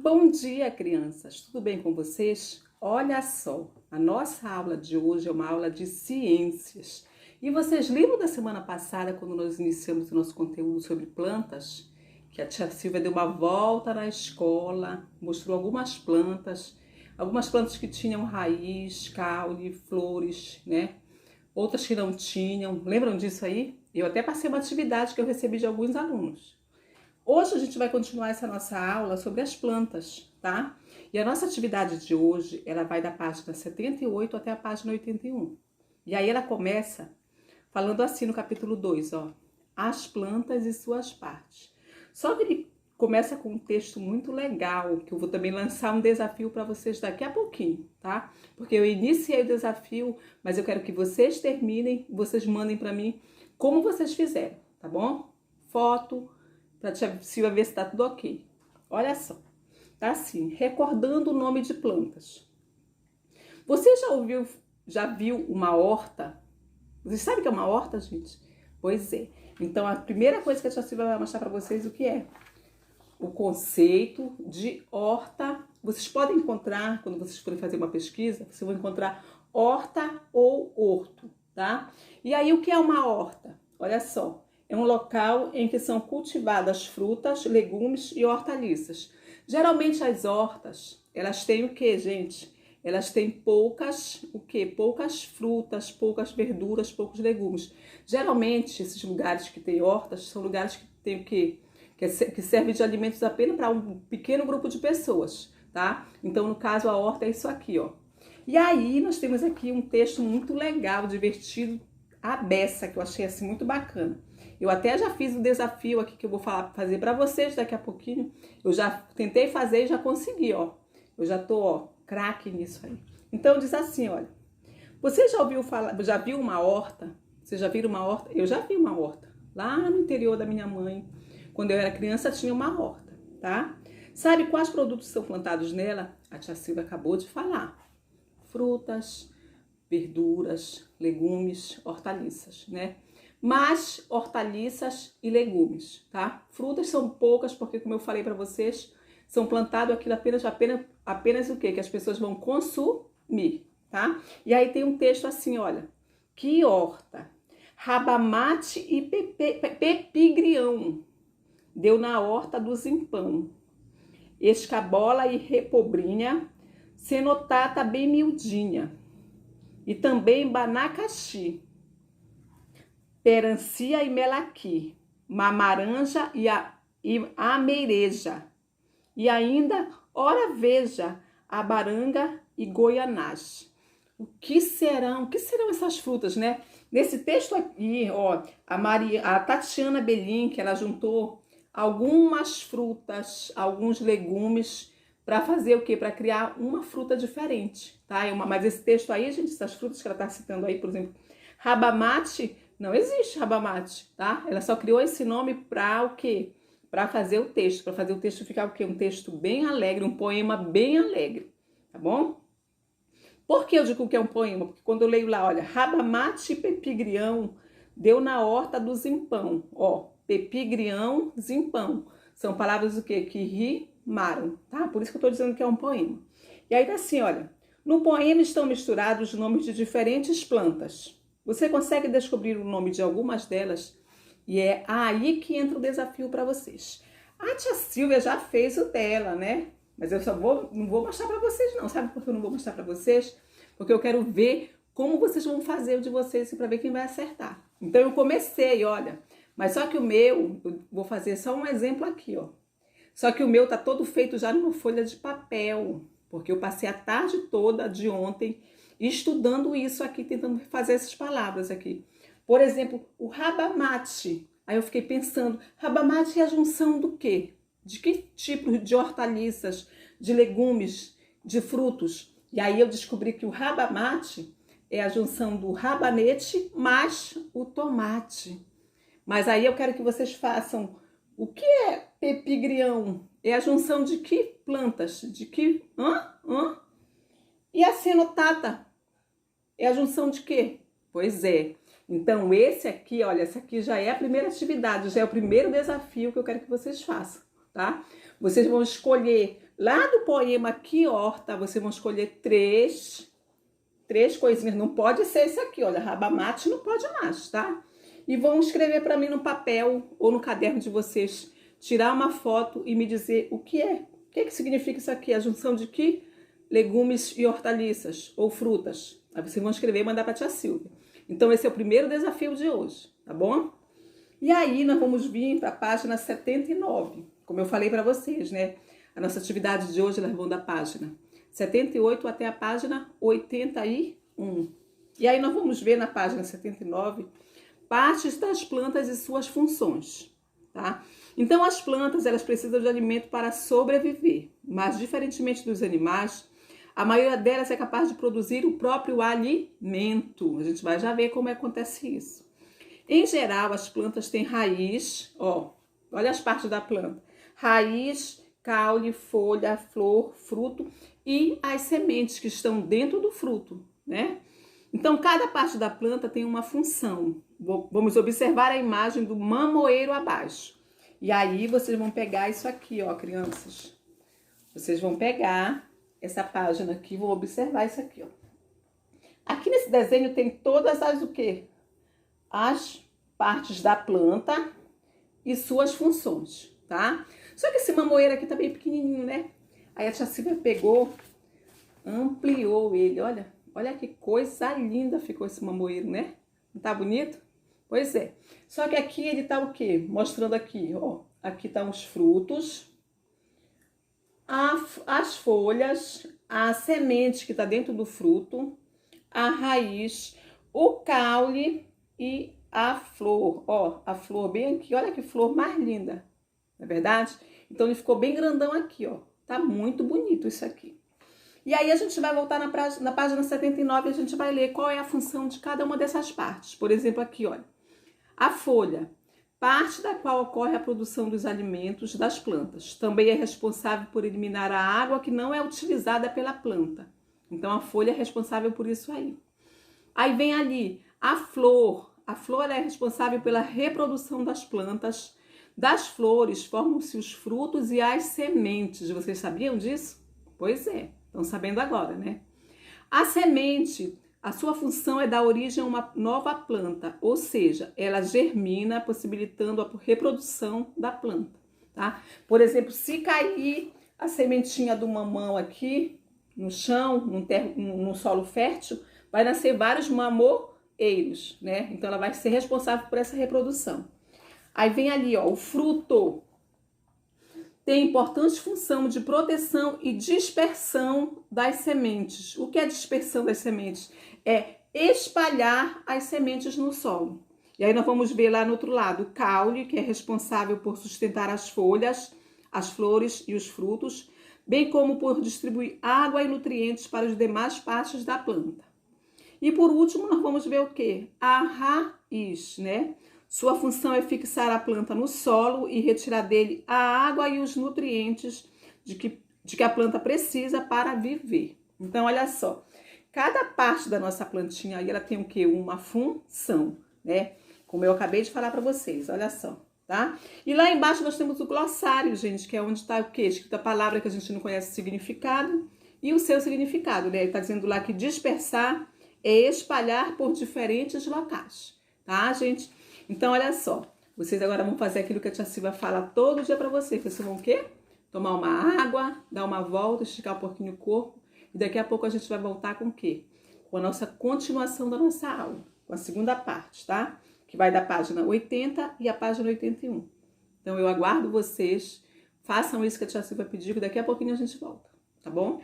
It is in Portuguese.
Bom dia, crianças! Tudo bem com vocês? Olha só, a nossa aula de hoje é uma aula de ciências. E vocês lembram da semana passada, quando nós iniciamos o nosso conteúdo sobre plantas? Que a tia Silvia deu uma volta na escola, mostrou algumas plantas que tinham raiz, caule, flores, né? Outras que não tinham. Lembram disso aí? Eu até passei uma atividade que eu recebi de alguns alunos. Hoje a gente vai continuar essa nossa aula sobre as plantas, tá? E a nossa atividade de hoje, ela vai da página 78 até a página 81. E aí ela começa falando assim no capítulo 2, ó. As plantas e suas partes. Só que ele começa com um texto muito legal, que eu vou também lançar um desafio para vocês daqui a pouquinho, tá? Porque eu iniciei o desafio, mas eu quero que vocês terminem, vocês mandem para mim como vocês fizeram, tá bom? Foto, para a tia Silvia ver se tá tudo ok. Olha só, tá assim, recordando o nome de plantas. Você já viu uma horta? Vocês sabem o que é uma horta, gente? Pois é. Então, a primeira coisa que a tia Silvia vai mostrar para vocês o que é. O conceito de horta. Vocês podem encontrar, quando vocês forem fazer uma pesquisa, vocês vão encontrar horta ou horto, tá? E aí, o que é uma horta? Olha só. É um local em que são cultivadas frutas, legumes e hortaliças. Geralmente as hortas, elas têm o que, gente? Elas têm poucas frutas, poucas verduras, poucos legumes. Geralmente esses lugares que têm hortas são lugares que têm o quê? Que servem de alimentos apenas para um pequeno grupo de pessoas, tá? Então, no caso, a horta é isso aqui, ó. E aí, nós temos aqui um texto muito legal, divertido, a beça, que eu achei assim muito bacana. Eu até já fiz o desafio aqui que eu vou fazer para vocês daqui a pouquinho. Eu já tentei fazer e já consegui, ó. Eu já tô, ó, craque nisso aí. Então diz assim, olha. Você já viu uma horta? Vocês já viram uma horta? Eu já vi uma horta. Lá no interior da minha mãe, quando eu era criança, tinha uma horta, tá? Sabe quais produtos são plantados nela? A tia Silvia acabou de falar. Frutas, verduras, legumes, hortaliças, né? Mas hortaliças e legumes, tá? Frutas são poucas porque, como eu falei para vocês, são plantados aquilo apenas o quê? Que as pessoas vão consumir, tá? E aí tem um texto assim, olha. Que horta! Rabamate e pepigrião deu na horta do Zimpão. Escabola e repobrinha, cenotata bem miudinha. E também banacaxi, perancia e melaqui, mamaranja e ameireja. E ainda, ora veja, a baranga e goianás. O que serão essas frutas, né? Nesse texto aqui, ó, a Tatiana Belin, que ela juntou algumas frutas, alguns legumes, para fazer o quê? Para criar uma fruta diferente, tá? Mas esse texto aí, gente, essas frutas que ela está citando aí, por exemplo, rabamate, não existe rabamate, tá? Ela só criou esse nome para o quê? Para fazer o texto, para fazer o texto ficar o quê? Um texto bem alegre, um poema bem alegre, tá bom? Por que eu digo que é um poema? Porque quando eu leio lá, olha, rabamate e pepigrião deu na horta do Zimpão, ó, pepigrião, zimpão, são palavras o quê? Que rimaram, tá? Por isso que eu tô dizendo que é um poema. E aí tá assim, olha, no poema estão misturados os nomes de diferentes plantas. Você consegue descobrir o nome de algumas delas? E é aí que entra o desafio para vocês. A tia Silvia já fez o dela, né? Mas eu não vou mostrar para vocês não. Sabe por que eu não vou mostrar para vocês? Porque eu quero ver como vocês vão fazer o de vocês para ver quem vai acertar. Então eu comecei, olha. Mas só que o meu, eu vou fazer só um exemplo aqui, ó. Só que o meu tá todo feito já numa folha de papel. Porque eu passei a tarde toda de ontem estudando isso aqui, tentando fazer essas palavras aqui. Por exemplo, o rabamate. Aí eu fiquei pensando, rabamate é a junção do quê? De que tipo de hortaliças, de legumes, de frutos? E aí eu descobri que o rabamate é a junção do rabanete mais o tomate. Mas aí eu quero que vocês façam, o que é pepigrião? É a junção de que plantas? De que? E a cenotata? É a junção de quê? Pois é. Então, esse aqui, olha, essa aqui já é a primeira atividade, já é o primeiro desafio que eu quero que vocês façam, tá? Vocês vão escolher Lá do poema Que Horta, vocês vão escolher três coisinhas. Não pode ser esse aqui, olha, rabamate não pode mais, tá? E vão escrever para mim no papel ou no caderno de vocês, tirar uma foto e me dizer o que é. O que significa isso aqui? A junção de que? Legumes e hortaliças ou frutas. Aí vocês vão escrever e mandar para a tia Silvia. Então esse é o primeiro desafio de hoje, tá bom? E aí nós vamos vir para a página 79, como eu falei para vocês, né? A nossa atividade de hoje, nós vamos da página 78 até a página 81. E aí nós vamos ver na página 79 partes das plantas e suas funções, tá? Então as plantas, elas precisam de alimento para sobreviver, mas diferentemente dos animais, a maioria delas é capaz de produzir o próprio alimento. A gente vai já ver como acontece isso. Em geral, as plantas têm raiz, ó, olha as partes da planta. Raiz, caule, folha, flor, fruto e as sementes que estão dentro do fruto, né? Então, cada parte da planta tem uma função. Vamos observar a imagem do mamoeiro abaixo. E aí, vocês vão pegar isso aqui, ó, crianças. Vocês vão pegar essa página aqui, vão observar isso aqui, ó. Aqui nesse desenho tem todas as o quê? As partes da planta e suas funções, tá? Só que esse mamoeiro aqui tá bem pequenininho, né? Aí a tia Silvia pegou, ampliou ele, olha. Olha que coisa linda ficou esse mamoeiro, né? Não tá bonito? Pois é. Só que aqui ele tá o quê? Mostrando aqui, ó. Aqui tá os frutos, as folhas, a semente que tá dentro do fruto, a raiz, o caule e a flor. Ó, a flor bem aqui. Olha que flor mais linda. Não é verdade? Então ele ficou bem grandão aqui, ó. Tá muito bonito isso aqui. E aí a gente vai voltar na página 79 e a gente vai ler qual é a função de cada uma dessas partes. Por exemplo, aqui, olha. A folha, parte da qual ocorre a produção dos alimentos das plantas. Também é responsável por eliminar a água que não é utilizada pela planta. Então a folha é responsável por isso aí. Aí vem ali a flor. A flor é responsável pela reprodução das plantas. Das flores formam-se os frutos e as sementes. Vocês sabiam disso? Pois é. Estão sabendo agora, né? A semente, a sua função é dar origem a uma nova planta, ou seja, ela germina, possibilitando a reprodução da planta, tá? Por exemplo, se cair a sementinha do mamão aqui no chão, num solo fértil, vai nascer vários mamoeiros, né? Então ela vai ser responsável por essa reprodução. Aí vem ali, ó, o fruto. Tem importante função de proteção e dispersão das sementes. O que é dispersão das sementes? É espalhar as sementes no solo. E aí nós vamos ver lá no outro lado o caule, que é responsável por sustentar as folhas, as flores e os frutos, bem como por distribuir água e nutrientes para as demais partes da planta. E por último, nós vamos ver o quê? A raiz, né? Sua função é fixar a planta no solo e retirar dele a água e os nutrientes de que a planta precisa para viver. Então, olha só, cada parte da nossa plantinha aí, ela tem o quê? Uma função, né? Como eu acabei de falar para vocês, olha só, tá? E lá embaixo nós temos o glossário, gente, que é onde está o quê? Escrita a palavra que a gente não conhece o significado e o seu significado, né? Ele está dizendo lá que dispersar é espalhar por diferentes locais, tá, gente? Então, olha só, vocês agora vão fazer aquilo que a tia Silvia fala todo dia pra vocês. Vocês vão o quê? Tomar uma água, dar uma volta, esticar um pouquinho o corpo. E daqui a pouco a gente vai voltar com o quê? Com a nossa continuação da nossa aula. Com a segunda parte, tá? Que vai da página 80 e a página 81. Então, eu aguardo vocês. Façam isso que a tia Silvia pediu, que daqui a pouquinho a gente volta, tá bom?